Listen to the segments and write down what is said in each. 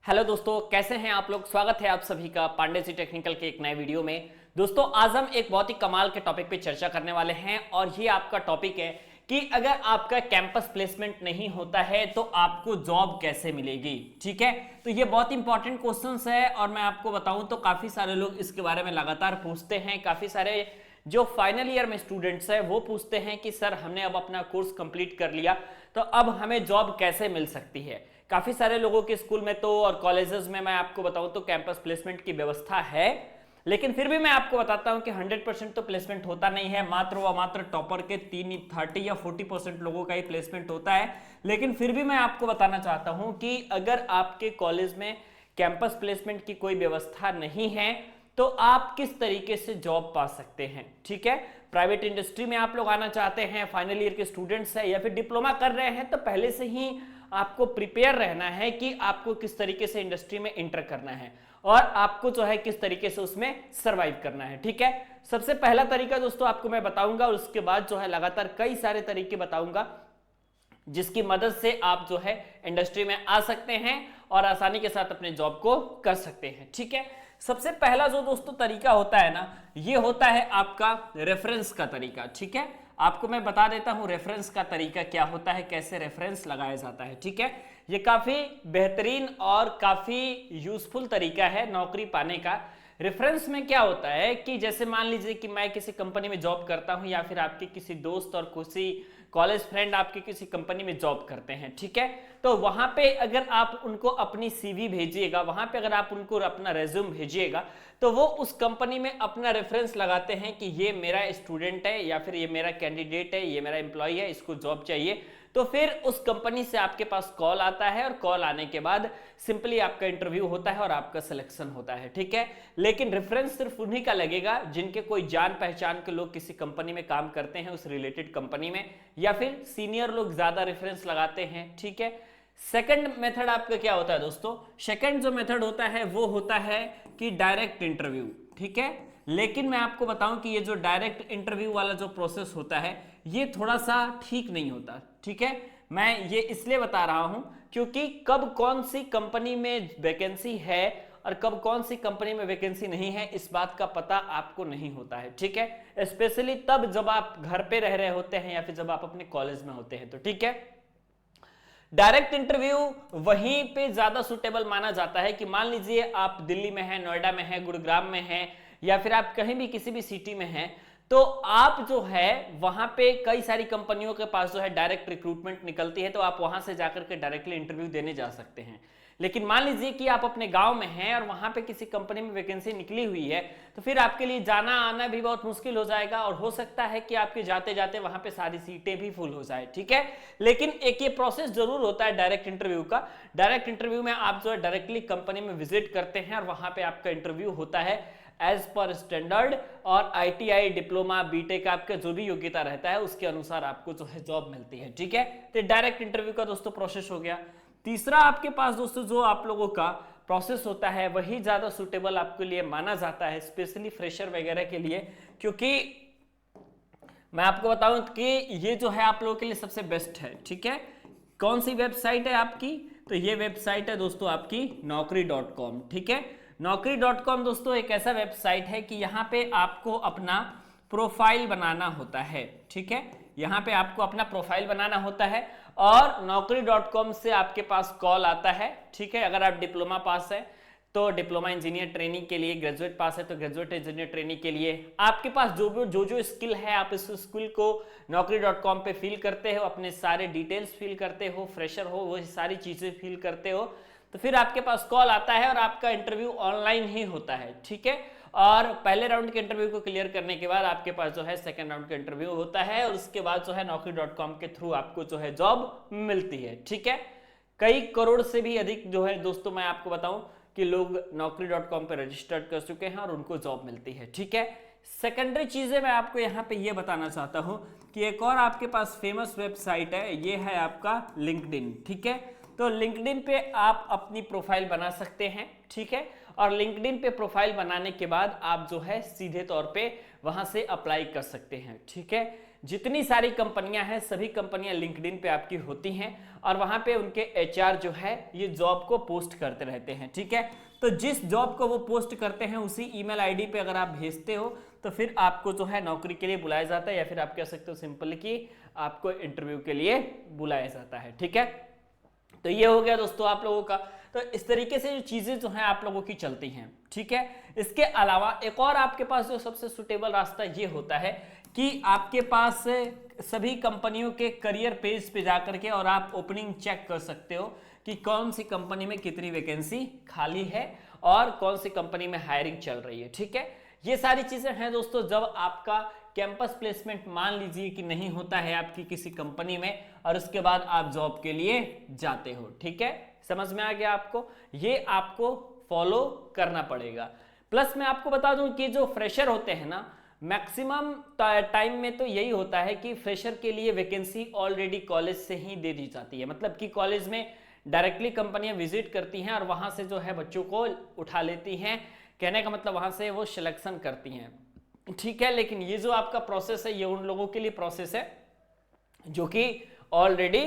Hello दोस्तों, कैसे हैं आप लोग। स्वागत है आप सभी का पांडे जी टेक्निकल के एक नए वीडियो में। दोस्तों आज हम एक बहुत ही कमाल के टॉपिक पे चर्चा करने वाले हैं और ये आपका टॉपिक है कि अगर आपका कैंपस प्लेसमेंट नहीं होता है तो आपको जॉब कैसे मिलेगी। ठीक है, तो ये बहुत इंपॉर्टेंट क्वेश्चंस है और मैं आपको बताऊं तो काफी सारे लोग इसके बारे में लगातार पूछते हैं। काफी सारे जो फाइनल ईयर में स्टूडेंट्स हैं वो पूछते हैं कि सर हमने अब अपना कोर्स कंप्लीट कर लिया तो अब हमें जॉब कैसे मिल सकती है। काफी सारे लोगों के स्कूल में तो और कॉलेजेस में मैं आपको बताऊं तो कैंपस प्लेसमेंट की व्यवस्था है, लेकिन फिर भी मैं आपको बताता हूं कि 100% तो प्लेसमेंट होता नहीं है। मात्र व मात्र टॉपर के 30 या 40% लोगों का ही प्लेसमेंट होता है। लेकिन फिर भी मैं आपको बताना चाहता हूं कि अगर आपके कॉलेज में कैंपस प्लेसमेंट की कोई व्यवस्था नहीं है तो आप किस तरीके से जॉब पा सकते हैं। ठीक है, प्राइवेट इंडस्ट्री में आप लोग आना चाहते हैं, फाइनल ईयर के स्टूडेंट्स हैं या फिर डिप्लोमा कर रहे हैं, तो पहले से ही आपको प्रिपेयर रहना है कि आपको किस तरीके से इंडस्ट्री में एंटर करना है और आपको जो है किस तरीके से उसमें सरवाइव करना है। ठीक है, सबसे पहला तरीका दोस्तों आपको मैं बताऊंगा और उसके बाद जो है लगातार कई सारे तरीके बताऊंगा जिसकी मदद से आप जो है इंडस्ट्री में आ सकते हैं और आसानी के साथ अपने जॉब को कर सकते हैं। ठीक है, सबसे पहला जो दोस्तों तरीका होता है ना, ये होता है आपका रेफरेंस का तरीका। ठीक है, आपको मैं बता देता हूं रेफरेंस का तरीका क्या होता है, कैसे रेफरेंस लगाया जाता है। ठीक है, ये काफी बेहतरीन और काफी यूजफुल तरीका है नौकरी पाने का। रेफरेंस में क्या होता है कि जैसे मान लीजिए कि मैं किसी कंपनी में जॉब करता हूं या फिर आपके किसी दोस्त और किसी कॉलेज फ्रेंड आपकी किसी कंपनी में जॉब करते हैं। ठीक है, तो वहां पे अगर आप उनको अपनी सीवी भेजिएगा, वहां पे अगर आप उनको अपना रेज्यूम भेजिएगा तो वो उस कंपनी में अपना रेफरेंस लगाते हैं कि ये मेरा स्टूडेंट है या फिर ये मेरा कैंडिडेट है, ये मेरा एम्प्लॉय है, इसको जॉब चाहिए। तो फिर उस कंपनी से आपके पास कॉल आता है और कॉल आने के बाद सिंपली आपका इंटरव्यू होता है और आपका सिलेक्शन होता है। ठीक है, लेकिन रेफरेंस सिर्फ उन्हीं का लगेगा जिनके कोई जान पहचान के लोग किसी कंपनी में काम करते हैं, उस रिलेटेड कंपनी में, या फिर सीनियर लोग ज्यादा रेफरेंस लगाते हैं। ठीक है, सेकंड मेथड आपका क्या होता है दोस्तों, सेकंड जो मेथड होता है वो होता है कि डायरेक्ट इंटरव्यू। ठीक है, लेकिन मैं आपको बताऊं कि ये जो डायरेक्ट इंटरव्यू वाला जो प्रोसेस होता है ये थोड़ा सा ठीक नहीं होता। ठीक है, मैं ये इसलिए बता रहा हूं क्योंकि कब कौन सी कंपनी में वैकेंसी है और कब कौन सी कंपनी में वैकेंसी नहीं है इस बात का पता आपको नहीं होता है। ठीक है, स्पेशली तब जब आप घर पे रह रहे होते हैं या फिर जब आप अपने कॉलेज में होते हैं। तो ठीक है, डायरेक्ट इंटरव्यू वहीं पे ज्यादा सुटेबल माना जाता है कि मान लीजिए आप दिल्ली में हैं, नोएडा में हैं, गुरुग्राम में हैं या फिर आप कहीं भी किसी भी सिटी में हैं, तो आप जो है वहां पे कई सारी कंपनियों के पास जो है डायरेक्ट रिक्रूटमेंट निकलती है, तो आप वहां से जाकर के डायरेक्टली इंटरव्यू देने जा सकते हैं। लेकिन मान लीजिए कि आप अपने गांव में हैं और वहां पे किसी कंपनी में वैकेंसी निकली हुई है, तो फिर आपके लिए जाना आना भी बहुत मुश्किल हो जाएगा और हो सकता है कि आपके जाते जाते वहां पे सारी सीटें भी फुल हो जाए। ठीक है, लेकिन एक ये प्रोसेस जरूर होता है डायरेक्ट इंटरव्यू का। डायरेक्ट इंटरव्यू में आप जो है डायरेक्टली कंपनी में विजिट करते हैं और वहां पे आपका इंटरव्यू होता है एज पर स्टैंडर्ड, और ITI डिप्लोमा बीटेक आपका जो भी योग्यता रहता है उसके अनुसार आपको जो है जॉब मिलती है। ठीक है, तो डायरेक्ट इंटरव्यू का दोस्तों प्रोसेस हो गया। तीसरा आपके पास दोस्तों जो आप लोगों का प्रोसेस होता है वही ज्यादा सुटेबल आपके लिए माना जाता है, स्पेशली फ्रेशर वगैरह के लिए, क्योंकि मैं आपको बताऊं कि ये जो है आप लोगों के लिए सबसे बेस्ट है। ठीक है, कौन सी वेबसाइट है आपकी, तो ये वेबसाइट है दोस्तों आपकी naukri.com। ठीक है, naukri.com दोस्तों एक ऐसा वेबसाइट है कि यहाँ पे आपको अपना प्रोफाइल बनाना होता है। ठीक है, यहाँ पे आपको अपना प्रोफाइल बनाना होता है और naukri.com से आपके पास कॉल आता है। ठीक है, अगर आप डिप्लोमा पास है तो डिप्लोमा इंजीनियर ट्रेनिंग के लिए, ग्रेजुएट पास है तो ग्रेजुएट इंजीनियर ट्रेनिंग के लिए आपके पास जो स्किल है आप इस स्किल को naukri.com पे फिल करते हो, अपने सारे डिटेल्स फिल करते हो, फ्रेशर हो वो सारी चीजें फिल करते हो, तो फिर आपके पास कॉल आता है और आपका इंटरव्यू ऑनलाइन ही होता है। ठीक है, और पहले राउंड के इंटरव्यू को क्लियर करने के बाद आपके पास जो है सेकंड राउंड का इंटरव्यू होता है और उसके बाद जो है naukri.com के थ्रू आपको जो है जॉब मिलती है। ठीक है, कई करोड़ से भी अधिक जो है दोस्तों मैं आपको बताऊं कि लोग naukri.com पे रजिस्टर्ड कर चुके हैं और उनको जॉब मिलती है। ठीक है, सेकेंडरी चीजें मैं आपको यहाँ पे ये बताना चाहता हूँ कि एक और आपके पास फेमस वेबसाइट है, ये है आपका लिंक्डइन। ठीक है, तो लिंक्डइन पे आप अपनी प्रोफाइल बना सकते हैं। ठीक है, और लिंक्डइन पे प्रोफाइल बनाने के बाद आप जो है सीधे तौर पे वहां से अप्लाई कर सकते हैं। ठीक है, जितनी सारी कंपनियां हैं सभी कंपनियां लिंक्डइन पे आपकी होती हैं और वहां पे उनके एचआर जो है ये जॉब को पोस्ट करते रहते हैं, ठीक है। तो जिस जॉब को वो पोस्ट करते हैं उसी ईमेल आईडी पे अगर आप भेजते हो तो फिर आपको जो है नौकरी के लिए बुलाया जाता है, या फिर आप कह सकते हो सिंपल कि आपको इंटरव्यू के लिए बुलाया जाता है, ठीक है। तो ये हो गया दोस्तों आप लोगों का। तो इस तरीके से जो चीजें जो हैं आप लोगों की चलती हैं, ठीक है। इसके अलावा एक और आपके पास जो सबसे सुटेबल रास्ता ये होता है कि आपके पास सभी कंपनियों के करियर पेज पे जाकर के और आप ओपनिंग चेक कर सकते हो कि कौन सी कंपनी में कितनी वैकेंसी खाली है और कौन सी कंपनी में हायरिंग चल रही है, ठीक है। ये सारी चीजें हैं दोस्तों जब आपका कैंपस प्लेसमेंट मान लीजिए कि नहीं होता है आपकी किसी कंपनी में और उसके बाद आप जॉब के लिए जाते हो, ठीक है। समझ में आ गया आपको, ये आपको फॉलो करना पड़ेगा। प्लस मैं आपको बता दूं कि जो फ्रेशर होते हैं ना, मैक्सिमम टाइम में तो यही होता है कि फ्रेशर के लिए वैकेंसी ऑलरेडी कॉलेज से ही दे दी जाती है, मतलब कि कॉलेज में डायरेक्टली कंपनियां विजिट करती हैं और वहां से जो है बच्चों को उठा लेती हैं, कहने का मतलब वहां से वो सिलेक्शन करती हैं, ठीक है। लेकिन ये जो आपका प्रोसेस है ये उन लोगों के लिए प्रोसेस है जो कि ऑलरेडी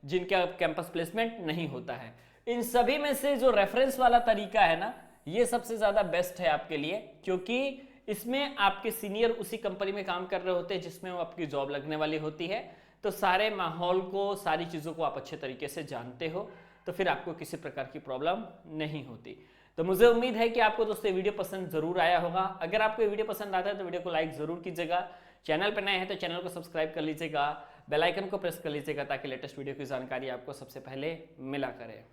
जिनका कैंपस प्लेसमेंट नहीं होता है। इन सभी में से जो रेफरेंस वाला तरीका है ना, ये सबसे ज्यादा बेस्ट है आपके लिए, क्योंकि इसमें आपके सीनियर उसी कंपनी में काम कर रहे होते हैं जिसमें वो आपकी जॉब लगने वाली होती है। तो सारे माहौल को, सारी चीजों को आप अच्छे तरीके से जानते हो, तो फिर आपको किसी प्रकार की प्रॉब्लम नहीं होती। तो मुझे उम्मीद है कि आपको दोस्तों वीडियो पसंद जरूर आया होगा। अगर आपको ये वीडियो पसंद आता है तो वीडियो को लाइक जरूर कीजिएगा, चैनल पर नए हैं तो चैनल को सब्सक्राइब कर लीजिएगा, बेल आइकन को प्रेस कर लीजिएगा ताकि लेटेस्ट वीडियो की जानकारी आपको सबसे पहले मिला करे।